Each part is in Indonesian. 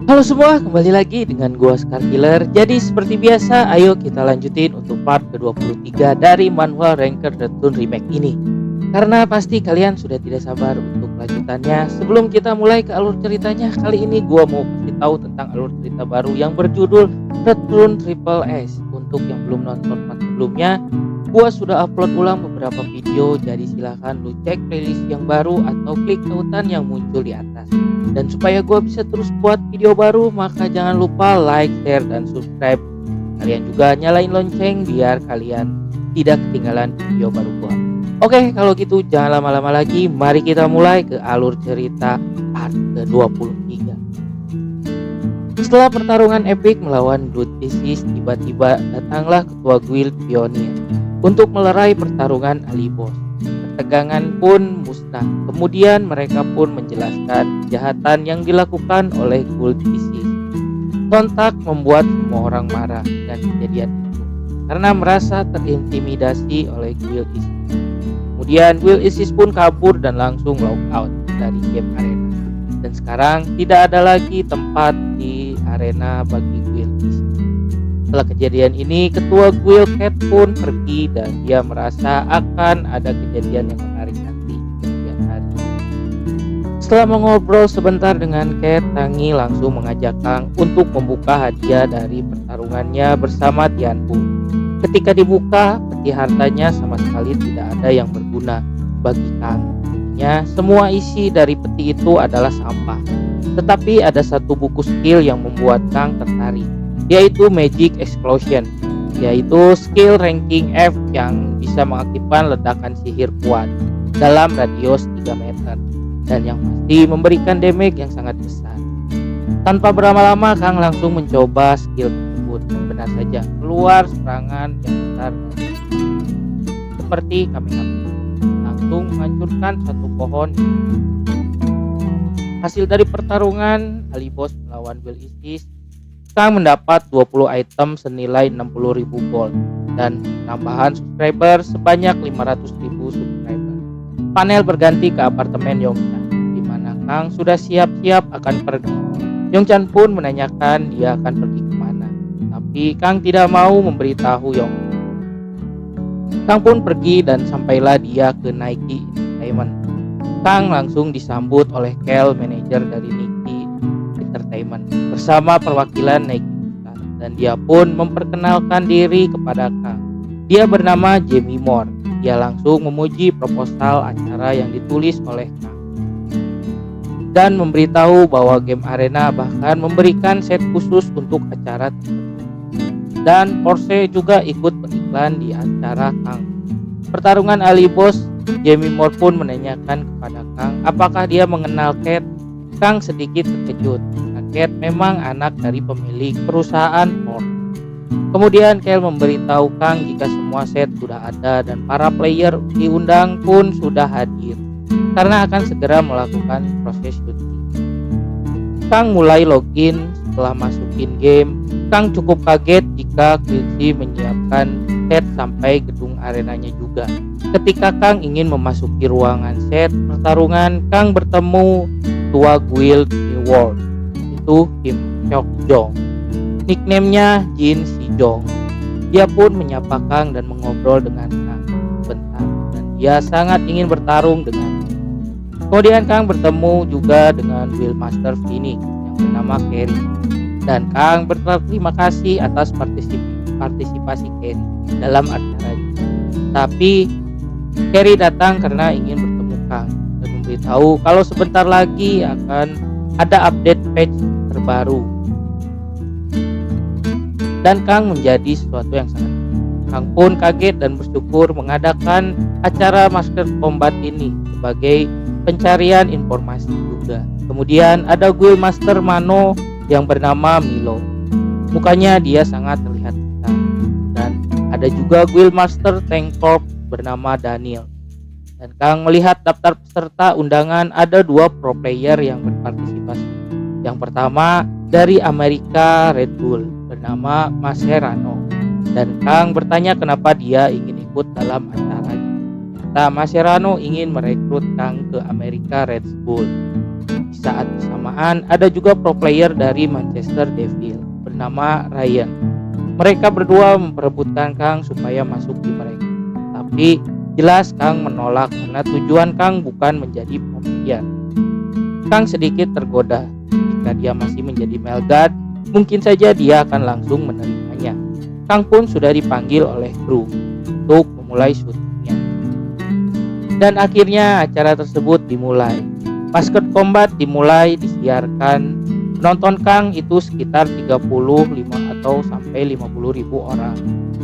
Halo semua, kembali lagi dengan gua Scar Killer. Jadi seperti biasa, ayo kita lanjutin untuk part ke-23 dari manual Ranker Return Remake ini. Karena pasti kalian sudah tidak sabar untuk lanjutannya. Sebelum kita mulai ke alur ceritanya, kali ini gua mau kasih tahu tentang alur cerita baru yang berjudul Return Triple S. Untuk yang belum nonton part sebelumnya, gua sudah upload ulang beberapa video, jadi silahkan lu cek playlist yang baru atau klik tautan yang muncul di atas. Dan supaya gue bisa terus buat video baru, maka jangan lupa like, share, dan subscribe. Kalian juga nyalain lonceng biar kalian tidak ketinggalan video baru gue. Oke, kalau gitu jangan lama-lama lagi. Mari kita mulai ke alur cerita part ke-23. Setelah pertarungan epic melawan Blood Disease, tiba-tiba datanglah ketua guild Pioneer untuk melerai pertarungan Ali Boss. Ketegangan pun musnah. Kemudian mereka pun menjelaskan kejahatan yang dilakukan oleh Guild Isis. Sontak membuat semua orang marah dengan kejadian itu karena merasa terintimidasi oleh Guild Isis. Kemudian Guild Isis pun kabur dan langsung log out dari game arena. Dan sekarang tidak ada lagi tempat di arena bagi Guild Isis. Setelah kejadian ini, ketua guild Cat pun pergi dan dia merasa akan ada kejadian yang menarik nanti kemudian hari. Setelah mengobrol sebentar dengan Cat, Tangi langsung mengajak Kang untuk membuka hadiah dari pertarungannya bersama Tianpu. Ketika dibuka, peti hartanya sama sekali tidak ada yang berguna bagi Kang. Artinya, semua isi dari peti itu adalah sampah. Tetapi ada satu buku skill yang membuat Kang tertarik, yaitu Magic Explosion, yaitu skill ranking F yang bisa mengaktifkan ledakan sihir kuat dalam radius 3 meter dan yang pasti memberikan damage yang sangat besar. Tanpa berlama-lama, Kang langsung mencoba skill tersebut. Benar saja, keluar serangan yang besar seperti Kamehameha, langsung menghancurkan satu pohon. Hasil dari pertarungan Ali Boss melawan Will Isis, Kang mendapat 20 item senilai 60.000 gold dan tambahan subscriber sebanyak 500.000 subscriber. Panel berganti ke apartemen Yongchan, di mana Kang sudah siap-siap akan pergi. Yongchan pun menanyakan dia akan pergi kemana, tapi Kang tidak mau memberitahu Yongchan. Kang pun pergi dan sampailah dia ke Nike Entertainment. Kang langsung disambut oleh Kel, manajer dari Nike Entertainment, bersama perwakilan Nike dan dia pun memperkenalkan diri kepada Kang. Dia bernama Jamie Moore. Dia langsung memuji proposal acara yang ditulis oleh Kang dan memberitahu bahwa game arena bahkan memberikan set khusus untuk acara tersebut. Dan Porsche juga ikut beriklan di acara Kang. Pertarungan Ali Boss, Jamie Moore pun menanyakan kepada Kang apakah dia mengenal Cat. Kang sedikit terkejut. Cat memang anak dari pemilik perusahaan Ford. Kemudian Kel memberitahu Kang jika semua set sudah ada dan para player diundang pun sudah hadir karena akan segera melakukan proses syuting. Kang mulai login. Setelah masukin game, Kang cukup kaget jika Quincy menyiapkan set sampai gedung arenanya juga. Ketika Kang ingin memasuki ruangan set pertarungan, Kang bertemu tua guild New World, itu Kim Hyok Jong. Nickname-nya Jin Si Jong. Dia pun menyapa Kang dan mengobrol dengan Kang sebentar dan dia sangat ingin bertarung dengan. Kemudian Kang bertemu juga dengan Guild Master Phoenix yang bernama Kerry. Dan Kang berterima kasih atas partisipasi Kerry dalam acara ini. Tapi Kerry datang karena ingin bertemu Kang dan memberitahu kalau sebentar lagi akan ada update patch terbaru. Dan Kang menjadi sesuatu yang sangat. Kang pun kaget dan bersyukur mengadakan acara Master Combat ini sebagai pencarian informasi juga. Kemudian ada Guild Master Mano yang bernama Milo. Mukanya dia sangat terlihat besar. Dan ada juga Guild Master Tank Corp bernama Daniel. Dan Kang melihat daftar peserta undangan, ada 2 pro player yang berpartisipasi. Yang pertama dari Amerika Red Bull bernama Mascherano. Dan Kang bertanya kenapa dia ingin ikut dalam acara ini. Ternyata Mascherano ingin merekrut Kang ke Amerika Red Bull. Di saat bersamaan bersamaan ada juga pro player dari Manchester Devil bernama Ryan. Mereka berdua memperebutkan Kang supaya masuk tim mereka. Tapi jelas Kang menolak karena tujuan Kang bukan menjadi pro player. Kang sedikit tergoda. Jika dia masih menjadi male guard, mungkin saja dia akan langsung menerimanya. Kang pun sudah dipanggil oleh kru untuk memulai syutingnya. Dan akhirnya acara tersebut dimulai. Basket Combat dimulai disiarkan. Penonton Kang itu sekitar 35 atau sampai 50.000 orang.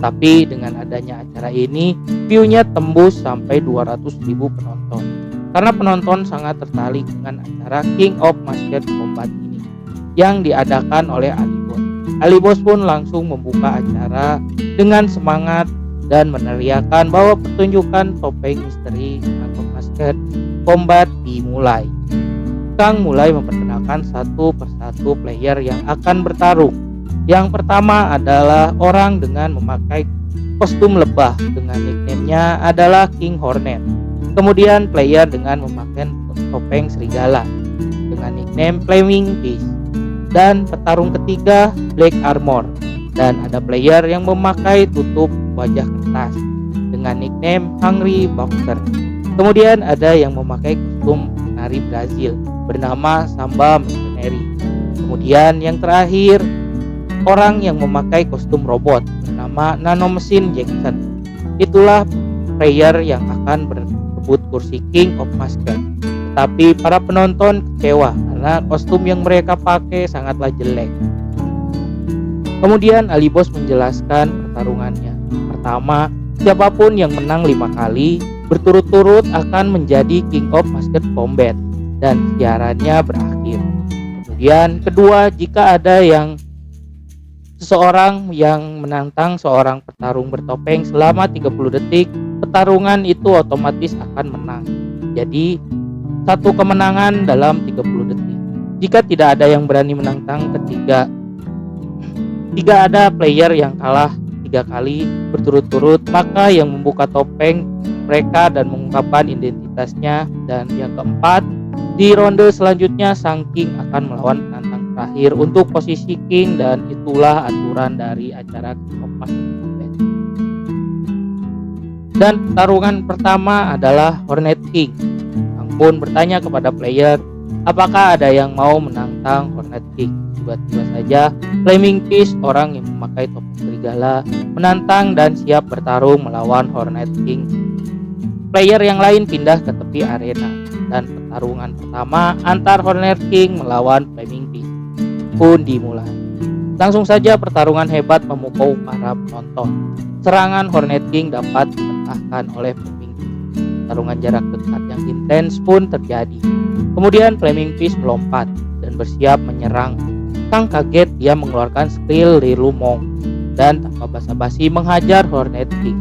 Tapi dengan adanya acara ini, view-nya tembus sampai 200.000 penonton. Karena penonton sangat tertarik dengan acara King of Basket Combat ini yang diadakan oleh Alibos. Alibos pun langsung membuka acara dengan semangat dan meneriakkan bahwa pertunjukan topeng misteri King of Basket Combat dimulai. Kang mulai memperkenalkan satu persatu player yang akan bertarung. Yang pertama adalah orang dengan memakai kostum lebah dengan nickname-nya adalah King Hornet. Kemudian player dengan memakai topeng serigala dengan nickname Flaming Beast. Dan petarung ketiga Black Armor. Dan ada player yang memakai tutup wajah kertas dengan nickname Hungry Boxer. Kemudian ada yang memakai kostum penari Brazil bernama Samba Mercenary. Kemudian yang terakhir orang yang memakai kostum robot bernama Nano Machine Jackson. Itulah player yang akan berebut kursi King of Basket. Tetapi para penonton kecewa karena kostum yang mereka pakai sangatlah jelek. Kemudian Alibos menjelaskan pertarungannya. Pertama, siapapun yang menang 5 kali berturut-turut akan menjadi King of Basket Combat dan siarannya berakhir. Kemudian kedua, jika ada seseorang yang menantang seorang petarung bertopeng selama 30 detik, pertarungan itu otomatis akan menang. Jadi satu kemenangan dalam 30 detik. Jika tidak ada yang berani menantang ketiga, jika ada player yang kalah 3 kali berturut-turut, maka yang membuka topeng mereka dan mengungkapkan identitasnya. Dan yang keempat, di ronde selanjutnya sang King akan melawan penantang terakhir untuk posisi King, dan itulah aturan dari acara King of Basket Combat. Dan pertarungan pertama adalah Hornet King. Kang pun bertanya kepada player, apakah ada yang mau menantang Hornet King? Tiba-tiba saja Flaming Beast, orang yang memakai topeng serigala, menantang dan siap bertarung melawan Hornet King. Player yang lain pindah ke tepi arena dan pertarungan pertama antar Hornet King melawan Flaming Beast pun dimulai. Langsung saja pertarungan hebat memukau para penonton. Serangan Hornet King dapat dimentahkan oleh Flaming Beast. Pertarungan jarak dekat yang intens pun terjadi. Kemudian Flaming Beast melompat dan bersiap menyerang. Kang kaget, dia mengeluarkan skill Rilu Monk dan tanpa basa-basi menghajar Hornet King.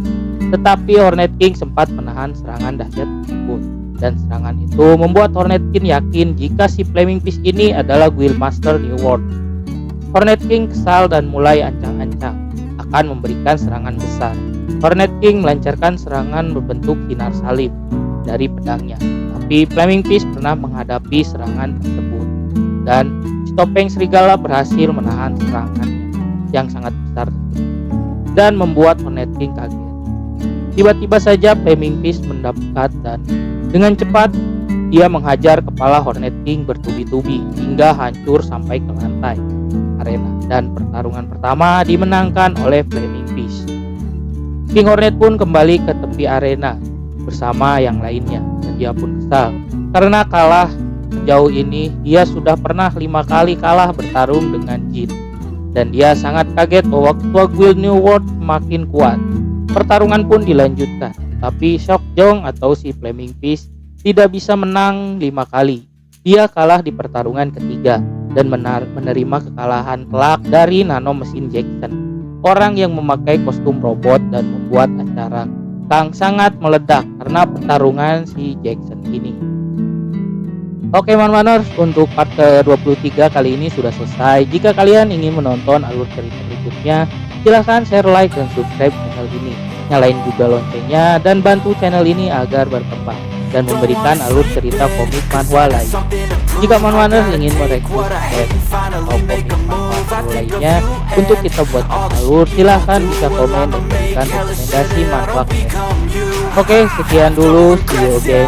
Tetapi Hornet King sempat menahan serangan dahsyat tersebut, dan serangan itu membuat Hornet King yakin jika si Flaming Beast ini adalah Guildmaster New World. Hornet King kesal dan mulai ancang-ancang akan memberikan serangan besar. Hornet King melancarkan serangan berbentuk sinar salib dari pedangnya, tapi Flaming Beast pernah menghadapi serangan tersebut, dan topeng serigala berhasil menahan serangannya yang sangat besar dan membuat Hornet King kaget. Tiba-tiba saja Flaming Beast mendekat dan dengan cepat dia menghajar kepala Hornet King bertubi-tubi hingga hancur sampai ke lantai arena, dan pertarungan pertama dimenangkan oleh Flaming Beast. King Hornet pun kembali ke tepi arena bersama yang lainnya, dan dia pun kesal karena kalah. Sejauh ini dia sudah pernah 5 kali kalah bertarung dengan Jin, dan dia sangat kaget bahwa ketua Guild New World semakin kuat. Pertarungan pun dilanjutkan, tapi Shock Jong atau si Flaming Beast tidak bisa menang 5 kali. Dia kalah di pertarungan ketiga dan menerima kekalahan telak dari Nano Machine Jackson, orang yang memakai kostum robot dan membuat acara Kang sangat meledak karena pertarungan si Jackson ini. Oke Manmaners, untuk part ke-23 kali ini sudah selesai. Jika kalian ingin menonton alur cerita berikutnya, silahkan share, like, dan subscribe channel ini. Nyalain juga loncengnya dan bantu channel ini agar berkembang. dan memberikan alur cerita komik manhwa lain. Jika manhwaner ingin merekrut atau komik manhwa baru lainnya untuk kita buat alur, silahkan bisa komen dan berikan rekomendasi manhwa kalian. Oke, sekian dulu, see you again.